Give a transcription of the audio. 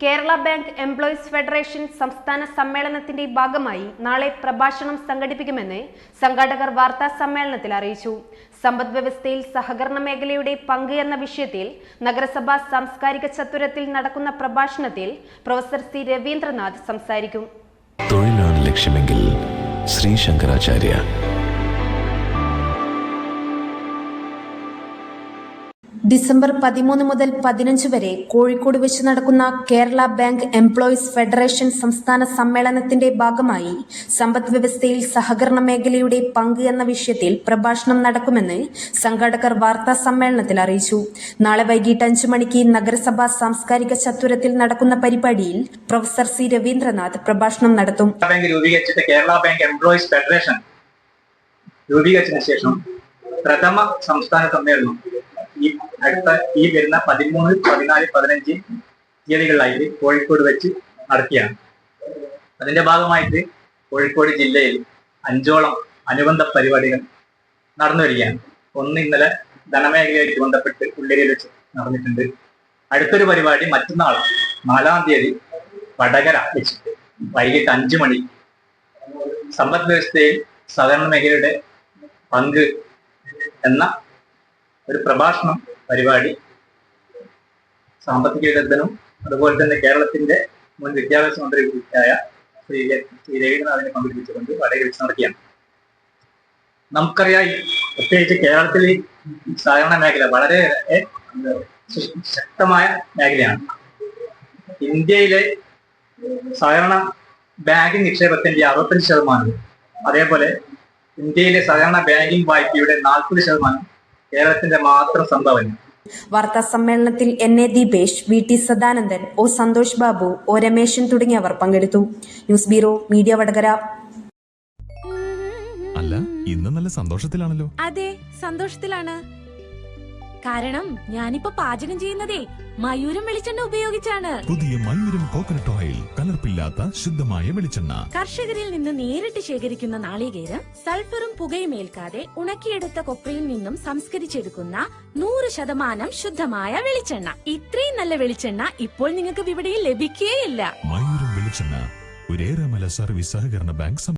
Kerala bank employees federation സംസ്ഥാന സമ്മേളനത്തിന്റെ ഭാഗമായി നാളെ പ്രഭാഷണം സംഘടിപ്പിക്കുമെന്ന് സംഘാടകർ വാർത്താ സമ്മേളനത്തിൽ അറിയിച്ചു. സമ്പദ് വ്യവസ്ഥയിൽ സഹകരണ മേഖലയുടെ പങ്ക് എന്ന വിഷയത്തിൽ നഗരസഭാ സാംസ്കാരിക ചത്വരത്തിൽ നടക്കുന്ന പ്രഭാഷണത്തിൽ പ്രൊഫസർ സി രവീന്ദ്രനാഥ് സംസാരിക്കും. തൊഴിലാണ് ലക്ഷ്യമെങ്കിൽ ശ്രീ ശങ്കരാചാര്യ. ഡിസംബർ 13 മുതൽ 15 വരെ കോഴിക്കോട് വെച്ച് നടക്കുന്ന കേരള ബാങ്ക് എംപ്ലോയീസ് ഫെഡറേഷൻ സംസ്ഥാന സമ്മേളനത്തിന്റെ ഭാഗമായി സമ്പദ് വ്യവസ്ഥയിൽ സഹകരണ മേഖലയുടെ പങ്ക് എന്ന വിഷയത്തിൽ പ്രഭാഷണം നടക്കുമെന്ന് സംഘാടകർ വാർത്താ സമ്മേളനത്തിൽ അറിയിച്ചു. നാളെ വൈകിട്ട് 5 മണിക്ക് നഗരസഭാ സാംസ്കാരിക ചത്വരത്തിൽ നടക്കുന്ന പരിപാടിയിൽ പ്രൊഫസർ സി രവീന്ദ്രനാഥ് പ്രഭാഷണം നടത്തും. കേരള ബാങ്ക് എംപ്ലോയീസ് ഫെഡറേഷൻ രൂപീകരിച്ചതിന് ശേഷം പ്രഥമ സംസ്ഥാന സമ്മേളനം ഈ വരുന്ന 13, 14, 15 തീയതികളിലായിട്ട് കോഴിക്കോട് വെച്ച് നടത്തിയാണ്. അതിന്റെ ഭാഗമായിട്ട് കോഴിക്കോട് ജില്ലയിൽ 5ഓളം അനുബന്ധ പരിപാടികൾ നടന്നു വരികയാണ്. ഒന്ന് ഇന്നലെ ധനമേഖലയായിട്ട് ബന്ധപ്പെട്ട് ഉള്ളേരിയിൽ വെച്ച് നടന്നിട്ടുണ്ട്. അടുത്തൊരു പരിപാടി മറ്റന്നാൾ 4-ാം തീയതി വടകര വെച്ചിട്ട് വൈകിട്ട് 5 മണി സമ്പദ് വ്യവസ്ഥയിൽ സഹകരണ മേഖലയുടെ പങ്ക് എന്ന ഒരു പ്രഭാഷണം പരിപാടി സാമ്പത്തിക വിദഗ്ധനും അതുപോലെ തന്നെ കേരളത്തിന്റെ മുൻ വിദ്യാഭ്യാസ മന്ത്രിയായ ശ്രീ രവീന്ദ്രനാഥിനെ പങ്കെടുപ്പിച്ചുകൊണ്ട് വടകര വെച്ച് നടത്തിയാണ്. നമുക്കറിയാം, പ്രത്യേകിച്ച് കേരളത്തിൽ സഹകരണ മേഖല വളരെ ശക്തമായ മേഖലയാണ്. ഇന്ത്യയിലെ സഹകരണ ബാങ്കിങ് നിക്ഷേപത്തിന്റെ 65%, അതേപോലെ ഇന്ത്യയിലെ സഹകരണ ബാങ്കിങ് വായ്പയുടെ 40% കേരളത്തിന്റെ മാത്രം സംഭാവന. വാർത്താ സമ്മേളനത്തിൽ NA Deepesh, VT Sadanandan, O Santhosh Babu, O Rameshan തുടങ്ങിയവർ പങ്കെടുത്തു. News bureau, media Vadakara. അല്ല, ഇന്ന് നല്ല സന്തോഷത്തിലാണല്ലോ. അതെ, സന്തോഷത്തിലാണ്. കാരണം ഞാനിപ്പോ പാചകം ചെയ്യുന്നതേ മയൂരം വെളിച്ചെണ്ണ ഉപയോഗിച്ചാണ്. പുതിയ മയൂരം കോക്കനട്ട് ഓയിൽ, കലർപ്പില്ലാത്ത ശുദ്ധമായ വെളിച്ചെണ്ണ. കർഷകരിൽ നിന്ന് നേരിട്ട് ശേഖരിക്കുന്ന നാളികേരം സൾഫറും പുകയും ഏൽക്കാതെ ഉണക്കിയെടുത്ത കൊപ്രയിൽ നിന്നും സംസ്കരിച്ചെടുക്കുന്ന 100% ശുദ്ധമായ വെളിച്ചെണ്ണ. ഇത്രയും നല്ല വെളിച്ചെണ്ണ ഇപ്പോൾ നിങ്ങൾക്ക് വിപണിയിൽ ലഭിക്കുകയില്ല. മയൂരം വെളിച്ചെണ്ണ, ഒരേറെമല സർവീസ് സഹകരണ ബാങ്ക്.